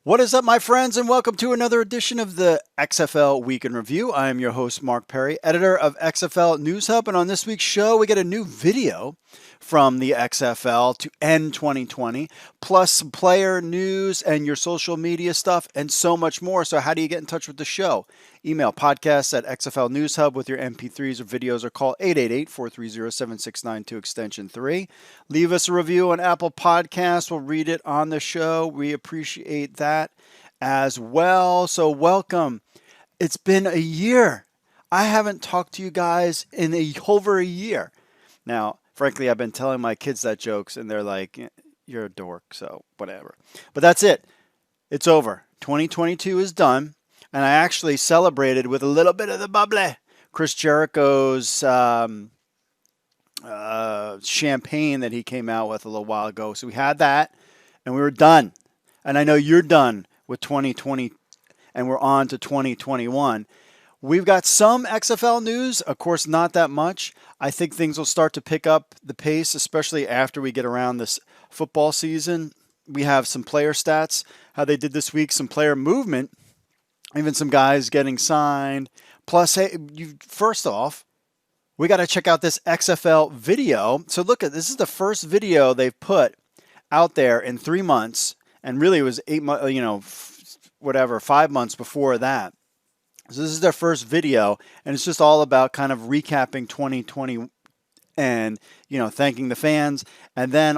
What is up, my friends, and welcome to another edition of the XFL Week in Review. I am your host, Mark Perry, editor of XFL News Hub, and on this week's show, we get a new video from the XFL to end 2020, plus some player news and your social media stuff, and so much more. So how do you get in touch with the show? Email podcasts at XFL News Hub with your MP3s or videos, or call 888-430-7692 extension 3. Leave us a review on Apple Podcasts. We'll read it on the show. We appreciate that as well. So welcome. It's been a year. I haven't talked to you guys in over a year. Now, frankly, I've been telling my kids that jokes, and they're like, you're a dork, so whatever. But that's it. It's over. 2022 is done. And I actually celebrated with a little bit of the bubbly. Chris Jericho's champagne that he came out with a little while ago. So we had that, and we were done. And I know you're done with 2020, and we're on to 2021. We've got some XFL news, of course, not that much. I think things will start to pick up the pace, especially after we get around this football season. We have some player stats, how they did this week, some player movement, even some guys getting signed. Plus, hey, first off, we got to check out this XFL video. So look at this is the first video they've put out there in 3 months, and really it was 8 months, 5 months before that. So this is their first video, and it's just all about kind of recapping 2020 and, thanking the fans, and then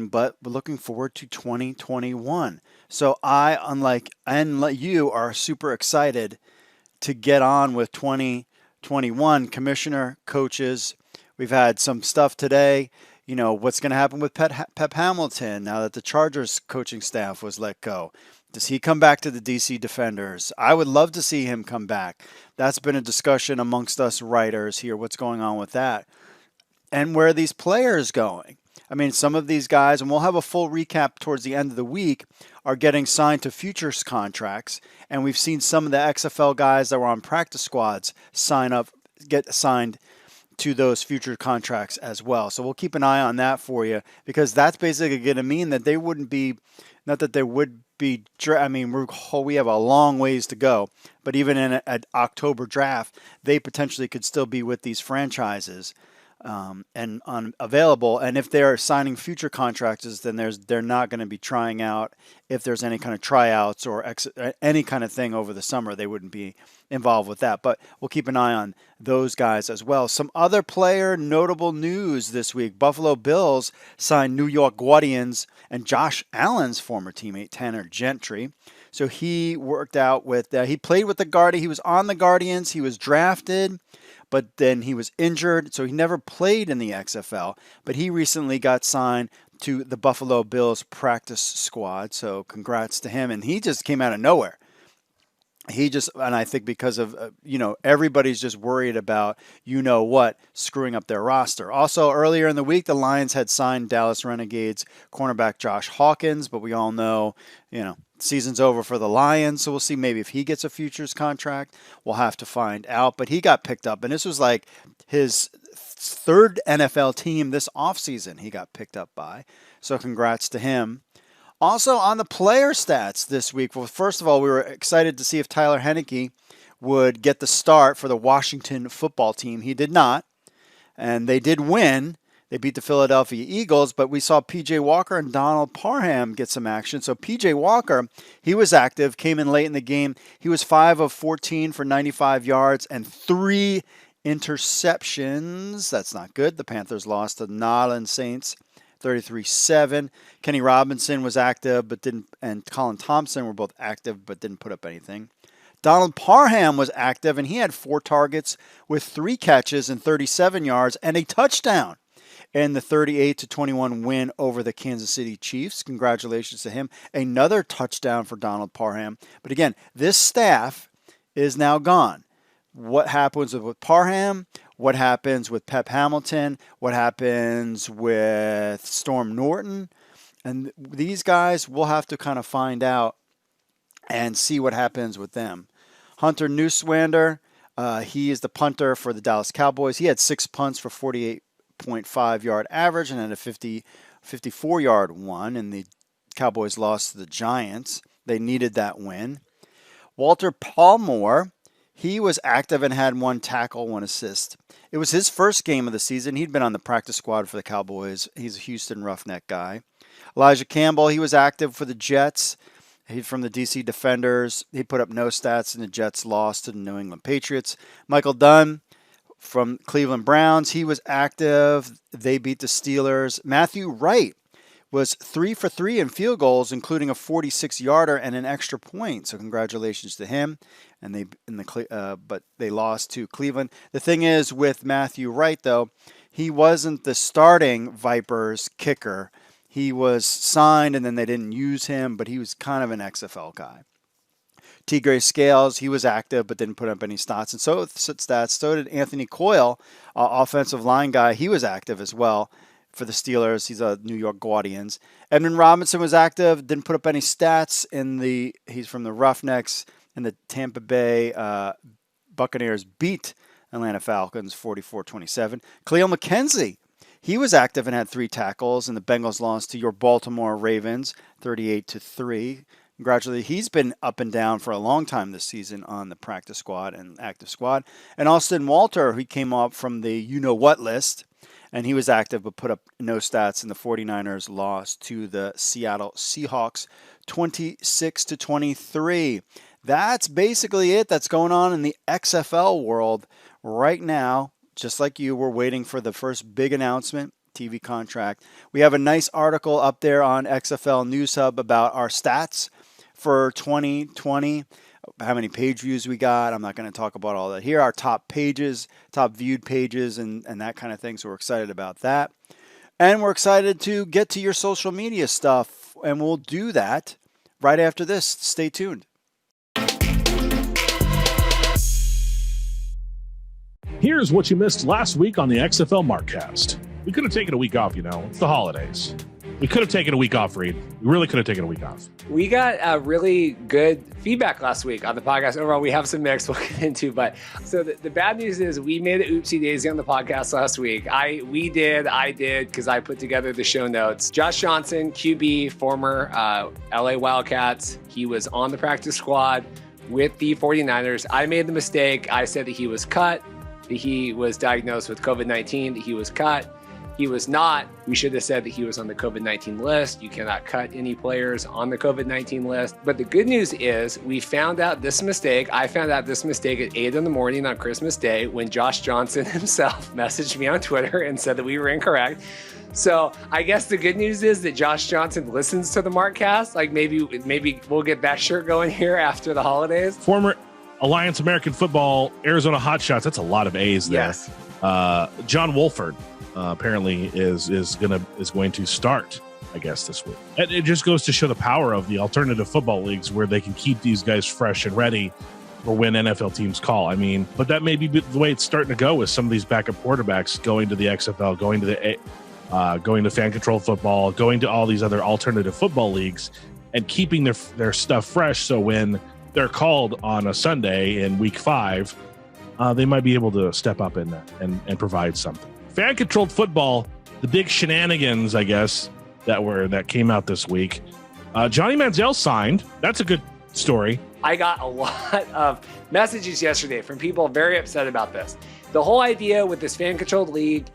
but looking forward to 2021. So I, unlike you, are super excited to get on with 2021. Commissioner, coaches, we've had some stuff today. What's going to happen with Pep Hamilton now that the Chargers coaching staff was let go? Does he come back to the DC Defenders? I would love to see him come back. That's been a discussion amongst us writers here. What's going on with that? And where are these players going? I mean, some of these guys, and we'll have a full recap towards the end of the week, are getting signed to futures contracts. And we've seen some of the XFL guys that were on practice squads get signed to those future contracts as well. So we'll keep an eye on that for you, because that's basically going to mean that they wouldn't be, not that they would be, I mean, we have a long ways to go, but even in an October draft, they potentially could still be with these franchises and unavailable. And if they're signing future contracts, then they're not going to be trying out. If there's any kind of tryouts or any kind of thing over the summer, they wouldn't be involved with that. But we'll keep an eye on those guys as well. Some other player notable news this week. Buffalo Bills signed New York Guardians and Josh Allen's former teammate Tanner Gentry. So he worked out with, he played with the Guardians. He was on the Guardians. He was drafted, but then he was injured, so he never played in the XFL. But he recently got signed to the Buffalo Bills practice squad, so congrats to him. And he just came out of nowhere. And I think because of, everybody's just worried about, screwing up their roster. Also, earlier in the week, the Lions had signed Dallas Renegades cornerback Josh Hawkins, but we all know, season's over for the Lions, so we'll see maybe if he gets a futures contract. We'll have to find out. But he got picked up, and this was like his third NFL team this offseason he got picked up by. So congrats to him. Also on the player stats this week, well, first of all, we were excited to see if Tyler Henneke would get the start for the Washington football team. He did not, and they did win. They beat the Philadelphia Eagles, but we saw P.J. Walker and Donald Parham get some action. So P.J. Walker, he was active, came in late in the game. He was 5 of 14 for 95 yards and 3 interceptions. That's not good. The Panthers lost to the Nolans Saints 33-7. Kenny Robinson was active, and Colin Thompson were both active, but didn't put up anything. Donald Parham was active, and he had 4 targets with 3 catches and 37 yards and a touchdown in the 38-21 win over the Kansas City Chiefs. Congratulations to him. Another touchdown for Donald Parham. But again, this staff is now gone. What happens with Parham? What happens with Pep Hamilton? What happens with Storm Norton? And these guys, we'll have to kind of find out and see what happens with them. Hunter Neuswander, he is the punter for the Dallas Cowboys. He had 6 punts for 48.5 yard average and then a 54 yard one, and the Cowboys lost to the Giants. They needed that win. Walter Palmore, he was active and had 1 tackle, 1 assist. It was his first game of the season. He'd been on the practice squad for the Cowboys. He's a Houston Roughneck guy. Elijah Campbell, he was active for the Jets. He's from the DC Defenders. He put up no stats, and the Jets lost to the New England Patriots. Michael Dunn from Cleveland Browns, he was active. They beat the Steelers. Matthew Wright was 3 for 3 in field goals, including a 46-yarder and an extra point. So congratulations to him. And but they lost to Cleveland. The thing is with Matthew Wright, though, he wasn't the starting Vipers kicker. He was signed, and then they didn't use him, but he was kind of an XFL guy. Tigre Scales, he was active but didn't put up any stats. And so did Anthony Coyle, offensive line guy. He was active as well for the Steelers. He's a New York Guardians. Edmund Robinson was active, didn't put up any stats. He's from the Roughnecks, and the Tampa Bay Buccaneers beat Atlanta Falcons 44-27. Khalil McKenzie, he was active and had 3 tackles, and the Bengals lost to your Baltimore Ravens 38-3. Congratulations. He's been up and down for a long time this season on the practice squad and active squad. And Austin Walter, he came up from the you-know-what list, and he was active but put up no stats, and the 49ers lost to the Seattle Seahawks 26-23. That's basically it that's going on in the XFL world right now. Just like you, we're waiting for the first big announcement, TV contract. We have a nice article up there on XFL News Hub about our stats for 2020, how many page views we got. I'm not going to talk about all that here. Our top pages, top viewed pages, and that kind of thing. So we're excited about that. And we're excited to get to your social media stuff, and we'll do that right after this. Stay tuned. Here's what you missed last week on the XFL Markcast. We could have taken a week off, It's the holidays. We could have taken a week off, Reed. We really could have taken a week off. We got really good feedback last week on the podcast. Overall, we have some mix we'll get into. But so the bad news is we made an oopsie daisy on the podcast last week. I did, because I put together the show notes. Josh Johnson, QB, former LA Wildcats. He was on the practice squad with the 49ers. I made the mistake. I said that he was cut, that he was diagnosed with COVID-19, that he was cut. He was not. We should have said that he was on the COVID-19 list. You cannot cut any players on the COVID-19 list. But the good news is we found out this mistake. I found out this mistake at 8 a.m. on Christmas Day when Josh Johnson himself messaged me on Twitter and said that we were incorrect. So I guess the good news is that Josh Johnson listens to the Markcast. Like maybe we'll get that shirt going here after the holidays. Former Alliance American Football, Arizona Hotshots. That's a lot of A's there. Yes. John Wolford. Apparently is going to start, I guess, this week. And it just goes to show the power of the alternative football leagues where they can keep these guys fresh and ready for when NFL teams call. I mean, but that may be the way it's starting to go with some of these backup quarterbacks going to the XFL, going to fan control football, going to all these other alternative football leagues, and keeping their stuff fresh. So when they're called on a Sunday in week 5, they might be able to step up in that and provide something. Fan-controlled football, the big shenanigans, I guess, that came out this week. Johnny Manziel signed. That's a good story. I got a lot of messages yesterday from people very upset about this. The whole idea with this fan-controlled league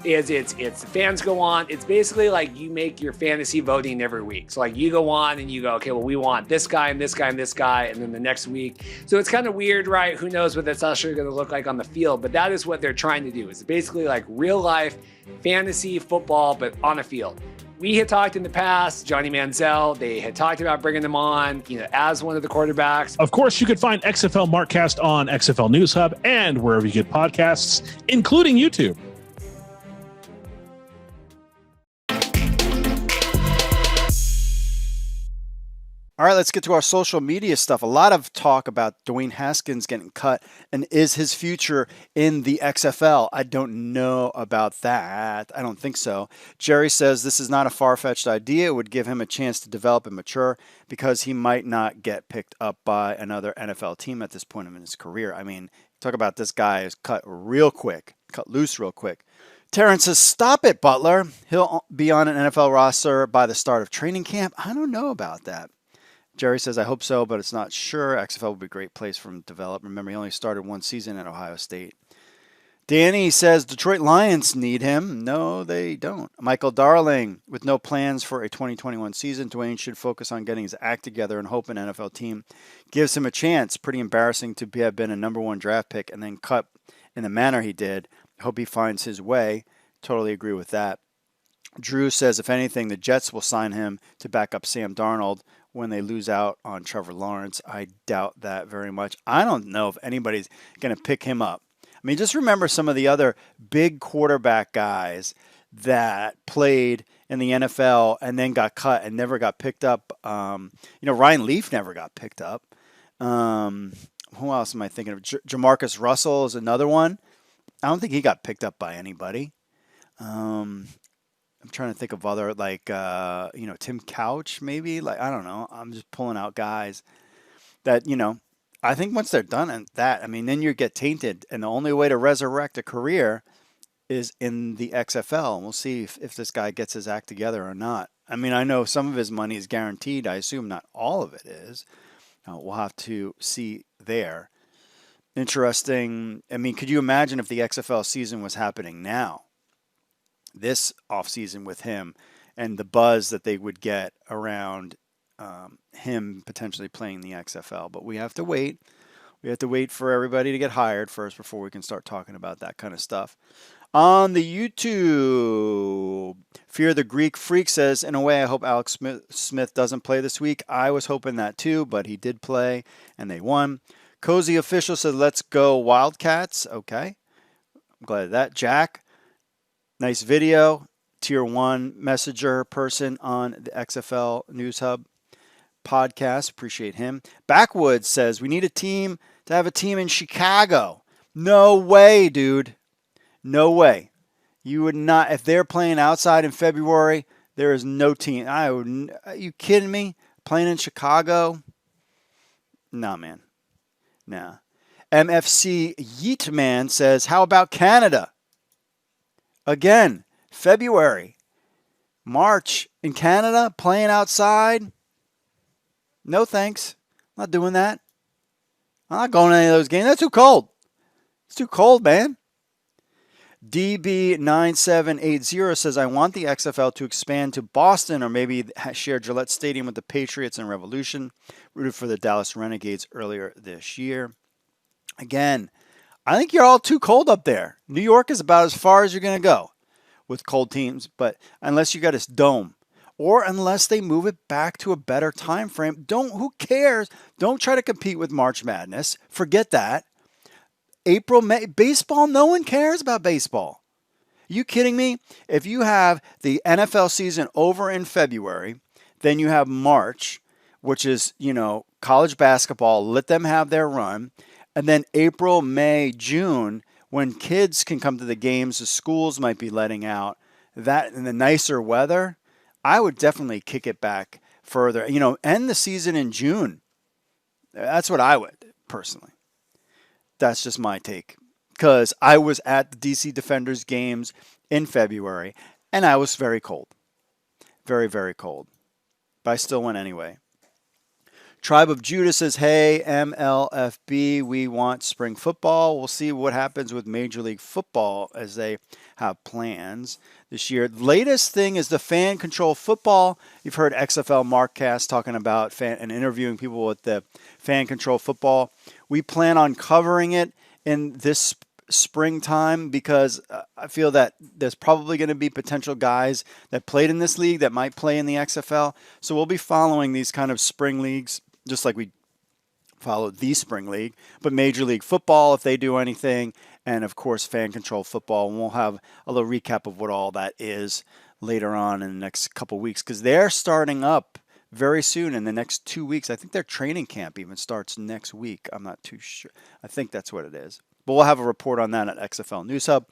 is it's fans go on. It's basically like you make your fantasy voting every week. So like you go on and you go, okay, well, we want this guy and this guy and this guy. And then the next week. So it's kind of weird, right? Who knows what that's actually going to look like on the field, but that is what they're trying to do. It's basically like real life fantasy football, but on a field. We had talked in the past, Johnny Manziel, they had talked about bringing them on, as one of the quarterbacks. Of course, you could find XFL Markcast on XFL News Hub and wherever you get podcasts, including YouTube. All right, let's get to our social media stuff. A lot of talk about Dwayne Haskins getting cut and is his future in the XFL. I don't know about that. I don't think so. Jerry says this is not a far-fetched idea. It would give him a chance to develop and mature because he might not get picked up by another NFL team at this point in his career. I mean, talk about this guy is cut loose real quick. Terrence says, stop it, Butler. He'll be on an NFL roster by the start of training camp. I don't know about that. Jerry says, I hope so, but it's not sure. XFL would be a great place for him to develop. Remember, he only started one season at Ohio State. Danny says Detroit Lions need him. No, they don't. Michael Darling, with no plans for a 2021 season, Dwayne should focus on getting his act together and hope an NFL team gives him a chance. Pretty embarrassing to have been a number one draft pick and then cut in the manner he did. Hope he finds his way. Totally agree with that. Drew says, if anything, the Jets will sign him to back up Sam Darnold when they lose out on Trevor Lawrence. I doubt that very much. I don't know if anybody's going to pick him up. I mean, just remember some of the other big quarterback guys that played in the NFL and then got cut and never got picked up. Ryan Leaf never got picked up. Who else am I thinking of? Jamarcus Russell is another one. I don't think he got picked up by anybody. I'm trying to think of other, Tim Couch, maybe. I don't know. I'm just pulling out guys that, I think once they're done at that, then you get tainted. And the only way to resurrect a career is in the XFL. And we'll see if this guy gets his act together or not. I know some of his money is guaranteed. I assume not all of it is. We'll have to see there. Interesting. Could you imagine if the XFL season was happening now? This offseason with him and the buzz that they would get around him potentially playing the XFL. But we have to wait. We have to wait for everybody to get hired first before we can start talking about that kind of stuff. On the YouTube, Fear the Greek Freak says, in a way, I hope Alex Smith doesn't play this week. I was hoping that too, but he did play, and they won. Cozy Official says, let's go Wildcats. Okay. I'm glad of that. Jack, nice video. Tier 1 messenger person on the XFL News Hub podcast. Appreciate him. Backwoods says, we need a team to have a team in Chicago. No way, dude. No way. You would not. If they're playing outside in February, there is no team. Are you kidding me? Playing in Chicago? Nah, man. Nah. MFC Yeetman says, how about Canada? Again, February. March in Canada, playing outside? No thanks. I'm not doing that. I'm not going to any of those games. That's too cold. It's too cold, man. DB9780 says, I want the XFL to expand to Boston or maybe share Gillette Stadium with the Patriots and Revolution. Rooted for the Dallas Renegades earlier this year. Again, I think you're all too cold up there. New York is about as far as you're going to go with cold teams, but unless you got this dome or unless they move it back to a better time frame, who cares? Don't try to compete with March Madness. Forget that. April, May, baseball, no one cares about baseball. Are you kidding me? If you have the NFL season over in February, then you have March, which is, college basketball, let them have their run. And then April, May, June, when kids can come to the games, the schools might be letting out that in the nicer weather, I would definitely kick it back further. End the season in June. That's what I would, personally. That's just my take. Because I was at the DC Defenders games in February, and I was very cold. Very, very cold. But I still went anyway. Tribe of Judah says, hey, MLFB, we want spring football. We'll see what happens with Major League Football as they have plans this year. The latest thing is the fan control football. You've heard XFL Markcast talking about and interviewing people with the fan control football. We plan on covering it in this springtime because I feel that there's probably going to be potential guys that played in this league that might play in the XFL. So we'll be following these kind of spring leagues just like we followed the spring league, but Major League Football if they do anything, and of course fan control football. And we'll have a little recap of what all that is later on in the next couple weeks because they're starting up very soon in the next 2 weeks. I think their training camp even starts next week. I'm not too sure. I think that's what it is. But we'll have a report on that at XFL News Hub.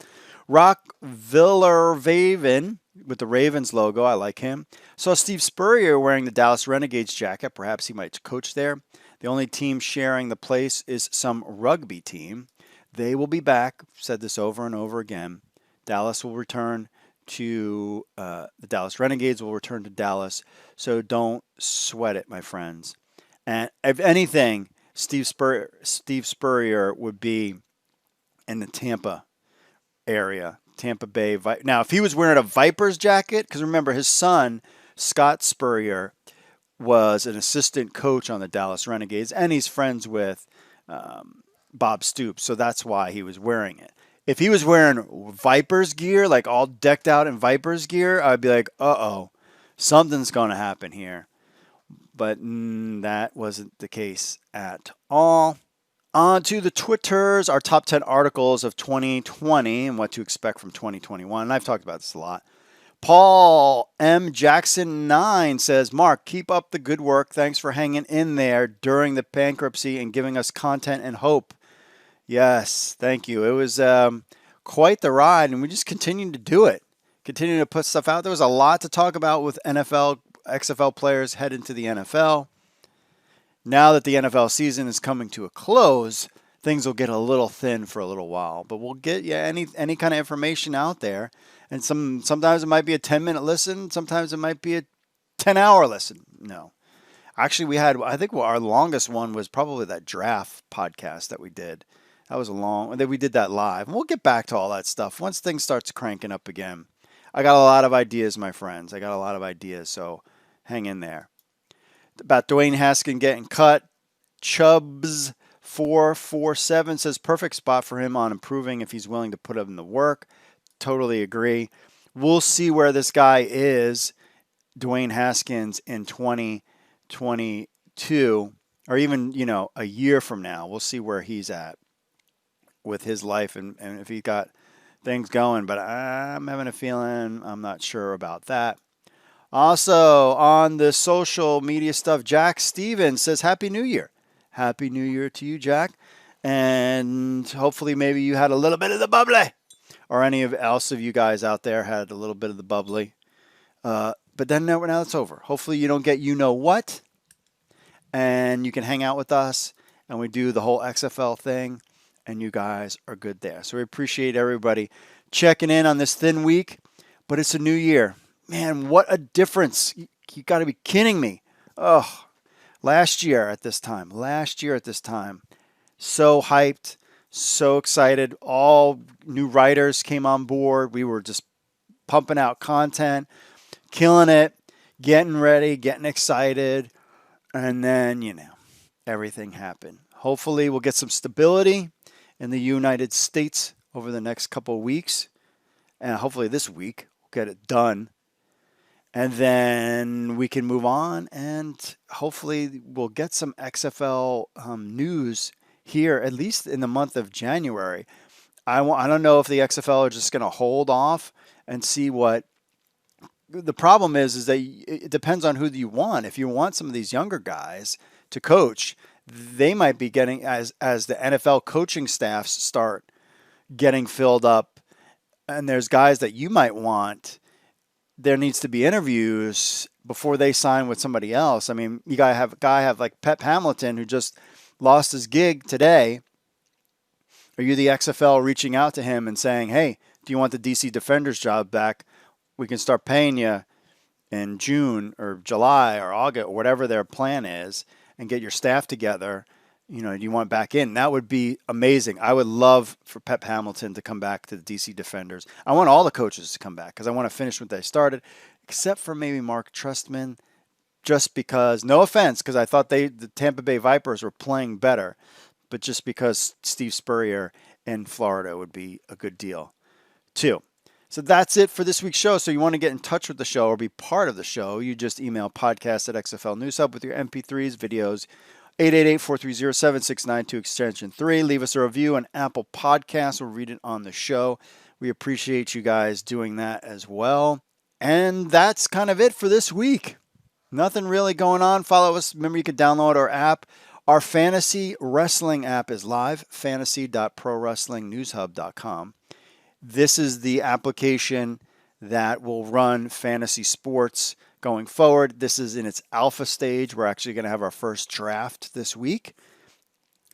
Rock Villervaven with the Ravens logo. I like him. Saw Steve Spurrier wearing the Dallas Renegades jacket. Perhaps he might coach there. The only team sharing the place is some rugby team. They will be back. Said this over and over again. Dallas will return to the Dallas Renegades will return to Dallas. So don't sweat it, my friends. And if anything, Steve Spurrier would be in the Tampa area, Tampa Bay. Now, if he was wearing a Vipers jacket, because remember his son, Scott Spurrier, was an assistant coach on the Dallas Renegades, and he's friends with Bob Stoops, so that's why he was wearing it. If he was wearing Vipers gear, like all decked out in Vipers gear, I'd be like, uh-oh, something's going to happen here. But that wasn't the case at all. On to the Twitters, our top 10 articles of 2020 and what to expect from 2021. And I've talked about this a lot. Paul M. Jackson 9 says, Mark, keep up the good work. Thanks for hanging in there during the bankruptcy and giving us content and hope. Yes, thank you. It was quite the ride, and we just continued to do it. Continuing to put stuff out. There was a lot to talk about with NFL, XFL players head into the NFL. Now that the NFL season is coming to a close, things will get a little thin for a little while. But we'll get you any kind of information out there. And sometimes it might be a 10-minute listen. Sometimes it might be a 10-hour listen. No. Actually, I think our longest one was probably that draft podcast that we did. That was we did that live. And we'll get back to all that stuff once things starts cranking up again. I got a lot of ideas, my friends. I got a lot of ideas, so hang in there. About Dwayne Haskins getting cut, Chubbs447 says perfect spot for him on improving if he's willing to put in the work. Totally agree. We'll see where this guy is, Dwayne Haskins, in 2022, or even, a year from now. We'll see where he's at with his life and if he got things going. But I'm having a feeling I'm not sure about that. Also, on the social media stuff, Jack Stevens says, Happy New Year. Happy New Year to you, Jack. And hopefully maybe you had a little bit of the bubbly. Or any else of you guys out there had a little bit of the bubbly. But then now it's over. Hopefully you don't get you-know-what. And you can hang out with us. And we do the whole XFL thing. And you guys are good there. So we appreciate everybody checking in on this thin week. But it's a new year. Man, what a difference. You got to be kidding me. Oh, last year at this time, so hyped, so excited. All new writers came on board. We were just pumping out content, killing it, getting ready, getting excited. And then, everything happened. Hopefully we'll get some stability in the United States over the next couple of weeks. And hopefully this week we'll get it done. And then we can move on, and hopefully we'll get some XFL news here, at least in the month of January. I don't know if the XFL are just going to hold off and see what the problem is that it depends on who you want. If you want some of these younger guys to coach, they might be getting, as the NFL coaching staffs start getting filled up, and there's guys that you might want, there needs to be interviews before they sign with somebody else. I mean, you gotta have a guy like Pep Hamilton, who just lost his gig today. Are you the XFL reaching out to him and saying, hey, do you want the DC Defenders job back? We can start paying you in June or July or August or whatever their plan is, and get your staff together. Do you want back in? That would be amazing. I would love for Pep Hamilton to come back to the DC Defenders. I want all the coaches to come back because I want to finish what they started, except for maybe Mark Trestman, just because, no offense, because I thought the Tampa Bay Vipers were playing better, but just because Steve Spurrier in Florida would be a good deal too. So that's it for this week's show. So you want to get in touch with the show or be part of the show, you just email podcast@XFL News Hub with your MP3s, videos, 888-430-7692 extension 3. Leave us a review on Apple Podcasts. We'll read it on the show. We appreciate you guys doing that as well. And that's kind of it for this week. Nothing really going on. Follow us. Remember, you can download our app. Our fantasy wrestling app is live, fantasy.prowrestlingnewshub.com. This is the application that will run fantasy sports going forward. This is in its alpha stage. We're actually going to have our first draft this week.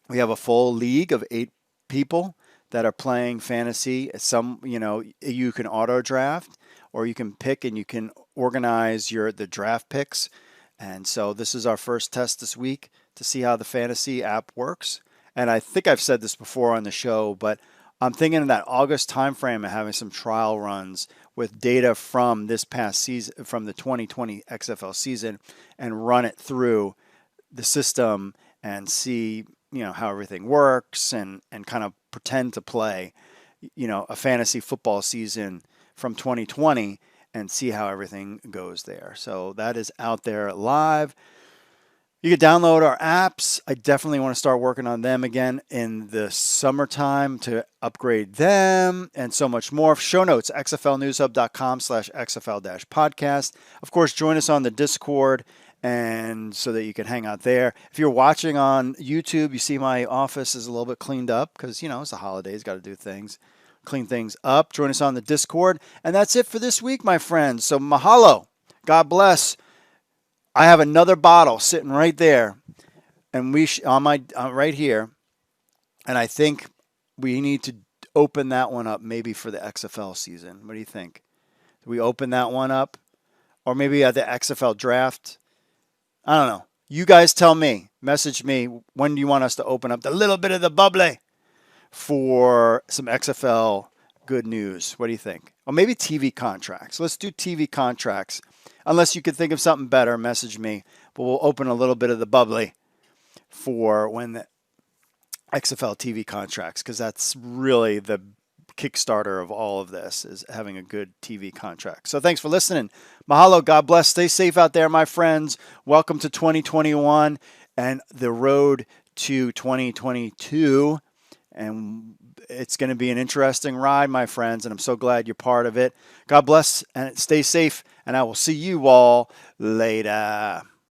We have a full league of 8 people that are playing fantasy. You can auto draft, or you can pick and you can organize the draft picks. And so this is our first test this week. to see how the fantasy app works. And I think I've said this before on the show, but I'm thinking in that August timeframe of having some trial runs with data from this past season, from the 2020 XFL season, and run it through the system and see, how everything works, and kind of pretend to play, a fantasy football season from 2020 and see how everything goes there. So that is out there live. You can download our apps. I definitely want to start working on them again in the summertime to upgrade them and so much more. Show notes, xflnewshub.com/xfl-podcast. Of course, join us on the Discord, and so that you can hang out there. If you're watching on YouTube, you see my office is a little bit cleaned up because, it's the holidays, got to do things, clean things up. Join us on the Discord. And that's it for this week, my friends. So mahalo. God bless. I have another bottle sitting right there, and on my right here, and I think we need to open that one up maybe for the XFL season. What do you think? Do we open that one up, or maybe at the XFL draft? I don't know. You guys tell me. Message me. When do you want us to open up the little bit of the bubbly for some XFL good news? What do you think? Or maybe TV contracts. Let's do TV contracts. Unless you could think of something better, message me. But we'll open a little bit of the bubbly for when the XFL TV contracts, because that's really the Kickstarter of all of this, is having a good TV contract. So thanks for listening. Mahalo. God bless. Stay safe out there, my friends. Welcome to 2021 and the road to 2022. And it's going to be an interesting ride, my friends, and I'm so glad you're part of it. God bless and stay safe, and I will see you all later.